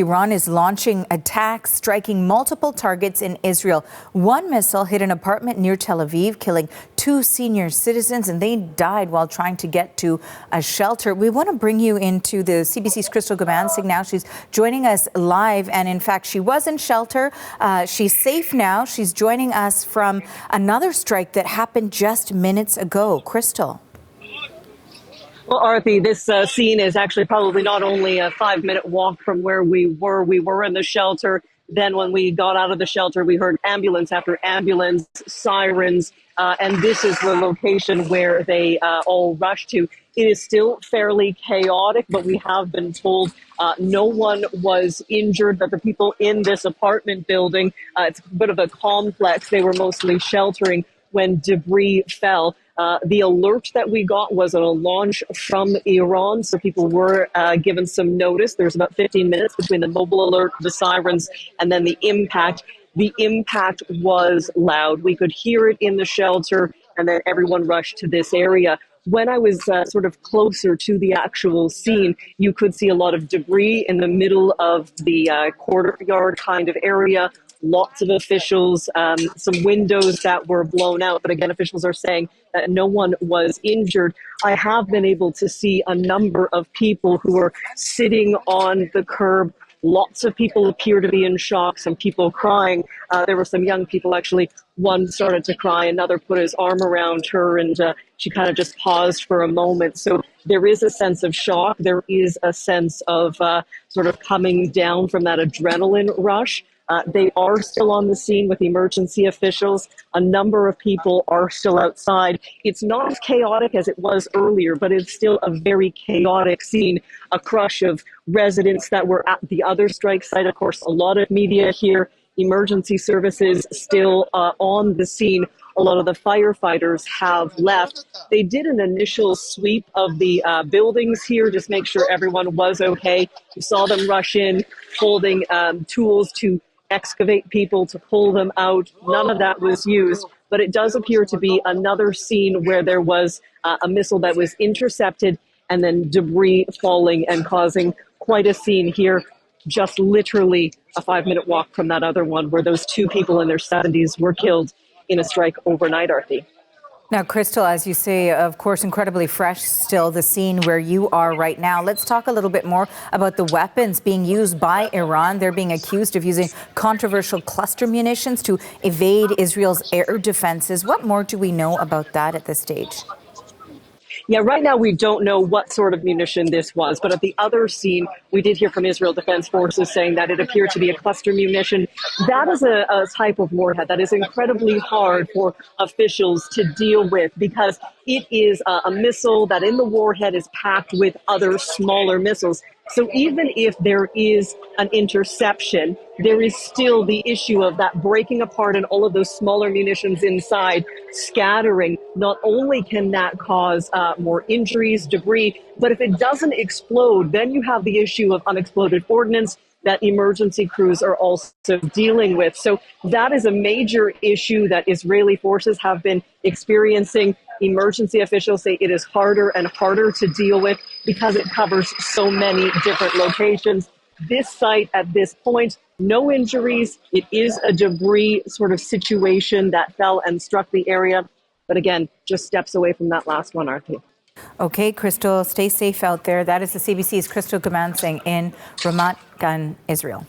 Iran is launching attacks, striking multiple targets in Israel. One missile hit an apartment near Tel Aviv, killing 2 senior citizens, and they died while trying to get to a shelter. We want to bring you into the CBC's Crystal Gamansing now. She's joining us live, and in fact, she was in shelter. She's safe now. She's joining us from another strike that happened just minutes ago. Crystal. Well, Arthi, this scene is actually probably not only a 5-minute walk from where we were. We were in the shelter. Then when we got out of the shelter, we heard ambulance after ambulance, sirens, and this is the location where they all rushed to. It is still fairly chaotic, but we have been told no one was injured, that the people in this apartment building, it's a bit of a complex, they were mostly sheltering when debris fell. The alert that we got was a launch from Iran, so people were given some notice. There's about 15 minutes between the mobile alert, the sirens, and then the impact. The impact was loud. We could hear it in the shelter, and then everyone rushed to this area. When I was sort of closer to the actual scene, you could see a lot of debris in the middle of the courtyard kind of area. Lots of officials, some windows that were blown out. But again, officials are saying that no one was injured. I have been able to see a number of people who are sitting on the curb. Lots of people appear to be in shock, some people crying. There were some young people, actually. One started to cry, another put his arm around her, and she kind of just paused for a moment. So there is a sense of shock. There is a sense of sort of coming down from that adrenaline rush. They are still on the scene with emergency officials. A number of people are still outside. It's not as chaotic as it was earlier, but it's still a very chaotic scene. A crush of residents that were at the other strike site. Of course, a lot of media here. Emergency services still on the scene. A lot of the firefighters have left. They did an initial sweep of the buildings here, just make sure everyone was okay. You saw them rush in, holding tools to excavate people, to pull them out. None of that was used, but it does appear to be another scene where there was a missile that was intercepted and then debris falling and causing quite a scene here. Just literally a 5-minute walk from that other one where those 2 people in their 70s were killed in a strike overnight, Arthi. Now, Crystal, as you say, of course, incredibly fresh still, the scene where you are right now. Let's talk a little bit more about the weapons being used by Iran. They're being accused of using controversial cluster munitions to evade Israel's air defenses. What more do we know about that at this stage? Yeah, right now we don't know what sort of munition this was, but at the other scene, we did hear from Israel Defense Forces saying that it appeared to be a cluster munition. That is a type of warhead that is incredibly hard for officials to deal with because it is a missile that in the warhead is packed with other smaller missiles. So even if there is an interception, there is still the issue of that breaking apart and all of those smaller munitions inside scattering. Not only can that cause more injuries, debris, but if it doesn't explode, then you have the issue of unexploded ordnance that emergency crews are also dealing with. So that is a major issue that Israeli forces have been experiencing. Emergency officials say it is harder and harder to deal with because it covers so many different locations. This site at this point, no injuries. It is a debris sort of situation that fell and struck the area. But again, just steps away from that last one, Arthi. Okay, Crystal, stay safe out there. That is the CBC's Crystal Gamansing in Ramat Gan, Israel.